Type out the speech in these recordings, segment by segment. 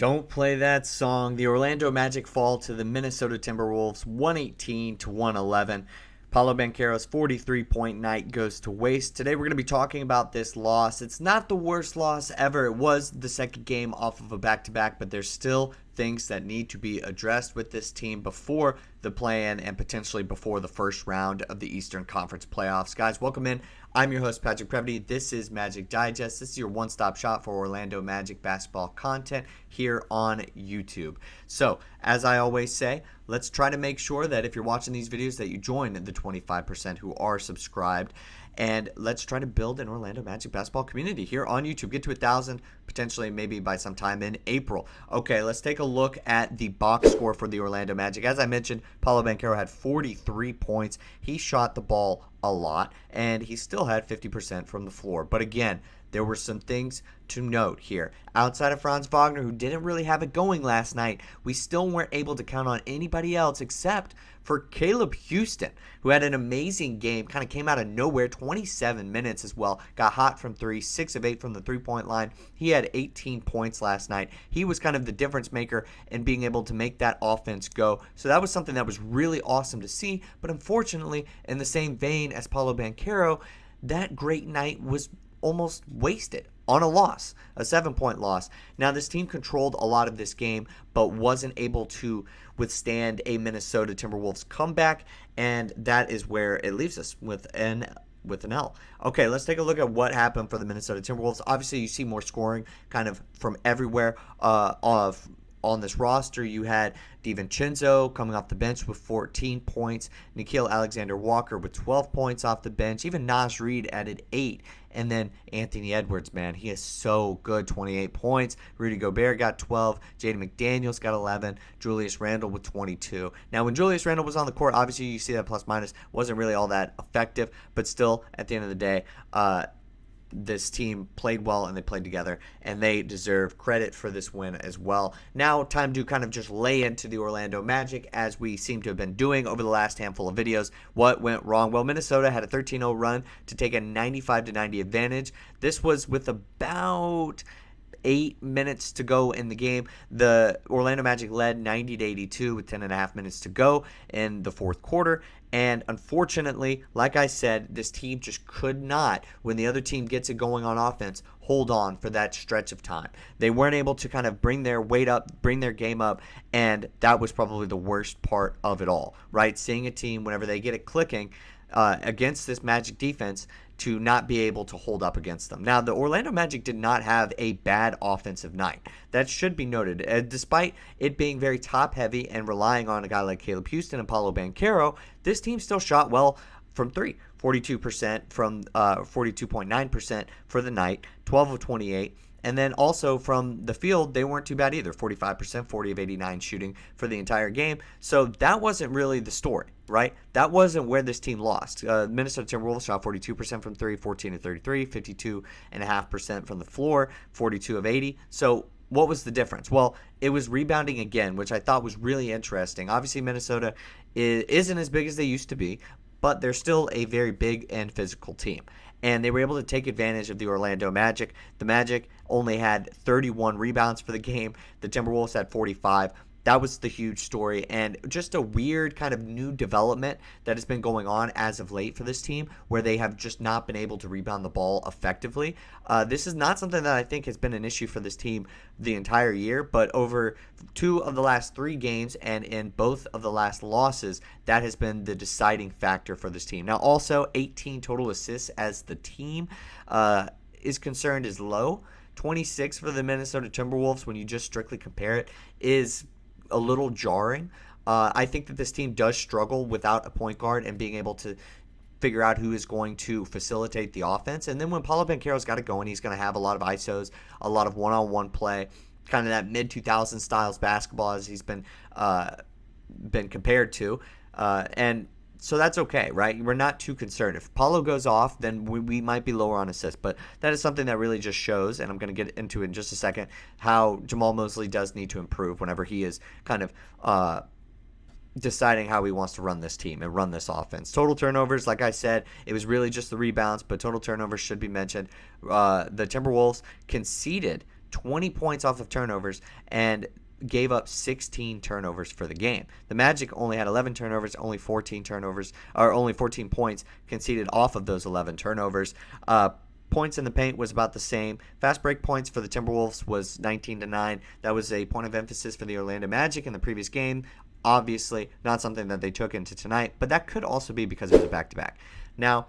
Don't play that song. The Orlando Magic fall to the Minnesota Timberwolves 118 to 111. Paolo Banchero's 43-point night goes to waste. Today we're going to be talking about this loss. It's not the worst loss ever. It was the second game off of a back-to-back, but there's still things that need to be addressed with this team before the play-in and potentially before the first round of the Eastern Conference playoffs. Guys, welcome in. I'm your host, Patrick Previty. This is Magic Digest. This is your one-stop shop for Orlando Magic basketball content here on YouTube. So, as I always say, let's try to make sure that if you're watching these videos that you join the 25% who are subscribed. And let's try to build an Orlando Magic basketball community here on YouTube. Get to 1,000, potentially maybe by sometime in April. Okay, let's take a look at the box score for the Orlando Magic. As I mentioned, Paolo Banchero had 43 points. He shot the ball a lot, and he still had 50% from the floor. But again, there were some things to note here. Outside of Franz Wagner, who didn't really have it going last night, we still weren't able to count on anybody else except for Caleb Houston, who had an amazing game, kind of came out of nowhere, 27 minutes as well, got hot from three, 6 of 8 from the three-point line. He had 18 points last night. He was kind of the difference maker in being able to make that offense go. So that was something that was really awesome to see, but unfortunately, in the same vein as Paolo Banchero, that great night was almost wasted on a loss, a 7-point loss. Now, this team controlled a lot of this game, but wasn't able to withstand a Minnesota Timberwolves comeback, and that is where it leaves us with an L. Okay, let's take a look at what happened for the Minnesota Timberwolves. Obviously, you see more scoring kind of from everywhere on this roster. You had DiVincenzo coming off the bench with 14 points. Nickeil Alexander-Walker with 12 points off the bench. Even Naz Reid added 8. And then Anthony Edwards, man, he is so good, 28 points. Rudy Gobert got 12. Jaden McDaniels got 11. Julius Randle with 22. Now, when Julius Randle was on the court, obviously you see that plus-minus wasn't really all that effective. But still, at the end of the day, this team played well and they played together, and they deserve credit for this win as well. Now, time to kind of just lay into the Orlando Magic, as we seem to have been doing over the last handful of videos. What went wrong? Well, Minnesota had a 13-0 run to take a 95-90 advantage. This was with about 8 minutes to go in the game. The Orlando Magic led 90-82 with 10.5 minutes to go in the fourth quarter. And unfortunately, like I said, this team just could not, when the other team gets it going on offense, hold on for that stretch of time. They weren't able to kind of bring their weight up, bring their game up, and that was probably the worst part of it all, right? Seeing a team, whenever they get it clicking against this Magic defense, to not be able to hold up against them. Now, the Orlando Magic did not have a bad offensive night. That should be noted. Despite it being very top-heavy and relying on a guy like Caleb Houston and Paolo Banchero, this team still shot well from three. 42% from 42.9% for the night, 12 of 28. And then also from the field, they weren't too bad either. 45%, 40 of 89 shooting for the entire game. So that wasn't really the story, right? That wasn't where this team lost. Minnesota Timberwolves shot 42% from 3, 14 of 33, 52.5% from the floor, 42 of 80. So what was the difference? Well, it was rebounding again, which I thought was really interesting. Obviously, Minnesota isn't as big as they used to be, but they're still a very big and physical team. And they were able to take advantage of the Orlando Magic. The Magic only had 31 rebounds for the game. The Timberwolves had 45. That was the huge story, and just a weird kind of new development that has been going on as of late for this team, where they have just not been able to rebound the ball effectively. This is not something that I think has been an issue for this team the entire year, but over 2 of the last 3 games and in both of the last losses, that has been the deciding factor for this team. Now, also, 18 total assists as the team is concerned is low. 26 for the Minnesota Timberwolves, when you just strictly compare it, is a little jarring. I think that this team does struggle without a point guard and being able to figure out who is going to facilitate the offense. And then when Paolo Banchero's got it going, he's going to have a lot of ISOs, a lot of one-on-one play, kind of that mid-2000 styles basketball as he's been compared to. And so that's okay, right? We're not too concerned. If Paolo goes off, then we might be lower on assists. But that is something that really just shows, and I'm going to get into it in just a second, how Jamahl Mosley does need to improve whenever he is kind of deciding how he wants to run this team and run this offense. Total turnovers, like I said, it was really just the rebounds, but total turnovers should be mentioned. The Timberwolves conceded 20 points off of turnovers and gave up 16 turnovers for the game. The Magic only had 11 turnovers, only 14 points conceded off of those 11 turnovers. Points in the paint was about the same. Fast break points for the Timberwolves was 19-9. That was a point of emphasis for the Orlando Magic in the previous game. Obviously, not something that they took into tonight, but that could also be because it was a back-to-back. Now,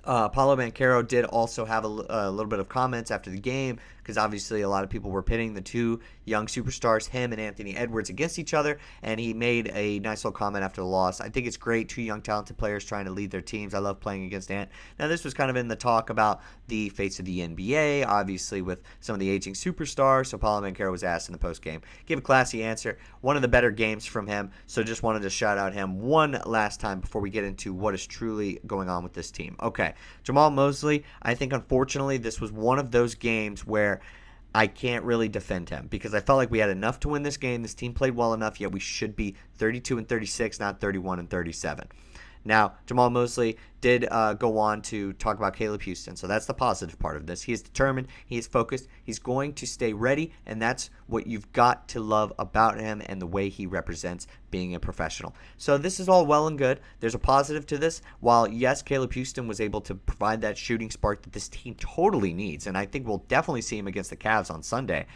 Paolo Banchero did also have a little bit of comments after the game, because obviously a lot of people were pitting the two young superstars, him and Anthony Edwards, against each other, and he made a nice little comment after the loss. I think it's great, two young talented players trying to lead their teams. I love playing against Ant. Now, this was kind of in the talk about the face of the NBA, obviously with some of the aging superstars, so Paolo Banchero was asked in the postgame. Give a classy answer. One of the better games from him, so just wanted to shout out him one last time before we get into what is truly going on with this team. Okay, Jamahl Mosley, I think unfortunately this was one of those games where I can't really defend him because I felt like we had enough to win this game. This team played well enough, yet we should be 32-36, not 31-37. Now, Jamahl Mosley did go on to talk about Caleb Houston, so that's the positive part of this. He is determined, he is focused, he's going to stay ready, and that's what you've got to love about him and the way he represents being a professional. So this is all well and good. There's a positive to this. While, yes, Caleb Houston was able to provide that shooting spark that this team totally needs, and I think we'll definitely see him against the Cavs on Sunday,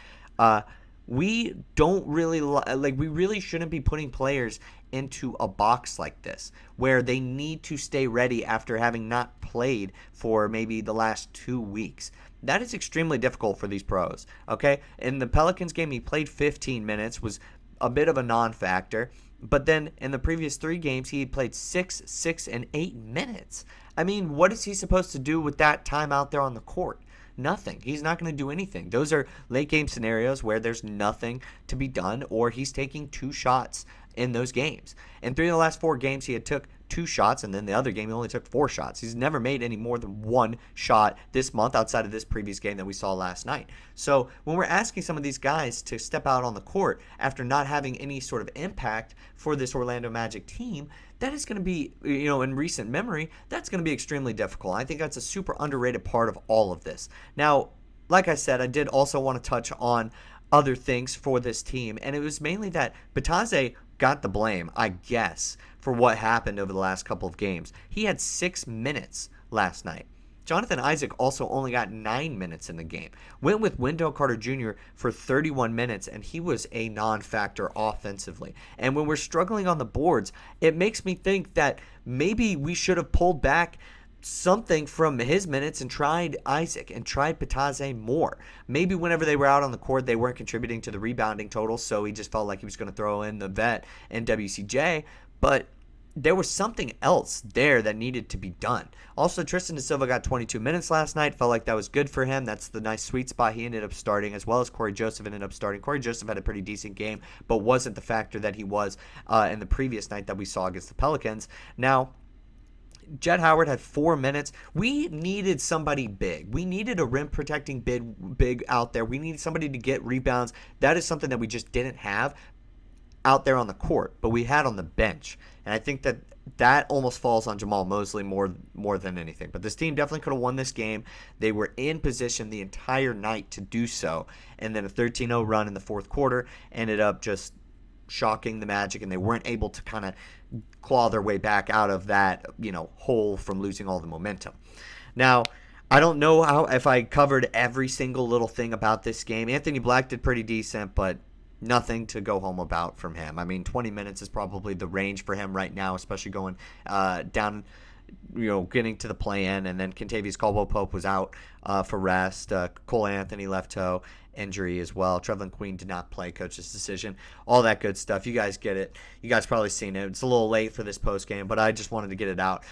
we don't really we really shouldn't be putting players into a box like this where they need to stay ready after having not played for maybe the last 2 weeks. That is extremely difficult for these pros, okay? In the Pelicans game, he played 15 minutes, was a bit of a non-factor, but then in the previous 3 games, he played 6, 6, and 8 minutes. I mean, what is he supposed to do with that time out there on the court? Nothing. He's not going to do anything. Those are late game scenarios where there's nothing to be done, or he's taking 2 shots in those games. In 3 of the last 4 games, he had took 2 shots, and then the other game he only took 4 shots. He's never made any more than 1 shot this month outside of this previous game that we saw last night. So when we're asking some of these guys to step out on the court after not having any sort of impact for this Orlando Magic team, that is going to be, in recent memory, that's going to be extremely difficult. I think that's a super underrated part of all of this. Now, like I said, I did also want to touch on other things for this team, and it was mainly that Bitadze got the blame, I guess, for what happened over the last couple of games. He had 6 minutes last night. Jonathan Isaac also only got 9 minutes in the game. Went with Wendell Carter Jr. for 31 minutes, and he was a non-factor offensively. And when we're struggling on the boards, it makes me think that maybe we should have pulled back something from his minutes and tried Isaac and tried Bitadze more. Maybe whenever they were out on the court, they weren't contributing to the rebounding total, so he just felt like he was going to throw in the vet and WCJ. But there was something else there that needed to be done. Also, Tristan da Silva got 22 minutes last night. Felt like that was good for him. That's the nice sweet spot he ended up starting, as well as Corey Joseph ended up starting. Corey Joseph had a pretty decent game, but wasn't the factor that he was in the previous night that we saw against the Pelicans. Now, Jett Howard had 4 minutes. We needed somebody big. We needed a rim protecting big out there. We needed somebody to get rebounds. That is something that we just didn't have out there on the court, but we had on the bench. And I think that almost falls on Jamahl Mosley more than anything. But this team definitely could have won this game. They were in position the entire night to do so. And then a 13-0 run in the fourth quarter ended up just shocking the Magic, and they weren't able to kind of claw their way back out of that, hole from losing all the momentum. Now, I don't know if I covered every single little thing about this game. Anthony Black did pretty decent, but nothing to go home about from him. I mean, 20 minutes is probably the range for him right now, especially going down, getting to the play-in. And then Kentavious Caldwell-Pope was out for rest. Cole Anthony left toe injury as well. Trevlin Queen did not play, coach's decision. All that good stuff. You guys get it. You guys probably seen it. It's a little late for this post game, but I just wanted to get it out.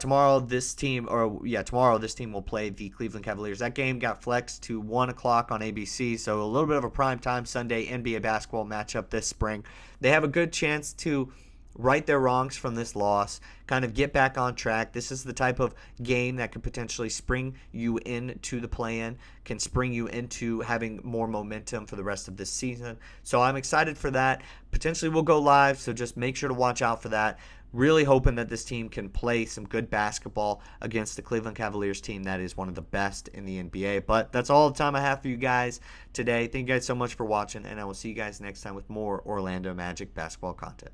Tomorrow this team will play the Cleveland Cavaliers. That game got flexed to 1 o'clock on ABC, so a little bit of a primetime Sunday NBA basketball matchup this spring. They have a good chance to right their wrongs from this loss, kind of get back on track. This is the type of game that could potentially spring you into the play-in, can spring you into having more momentum for the rest of this season. So I'm excited for that. Potentially we'll go live, so just make sure to watch out for that. Really hoping that this team can play some good basketball against the Cleveland Cavaliers team that is one of the best in the NBA. But that's all the time I have for you guys today. Thank you guys so much for watching, and I will see you guys next time with more Orlando Magic basketball content.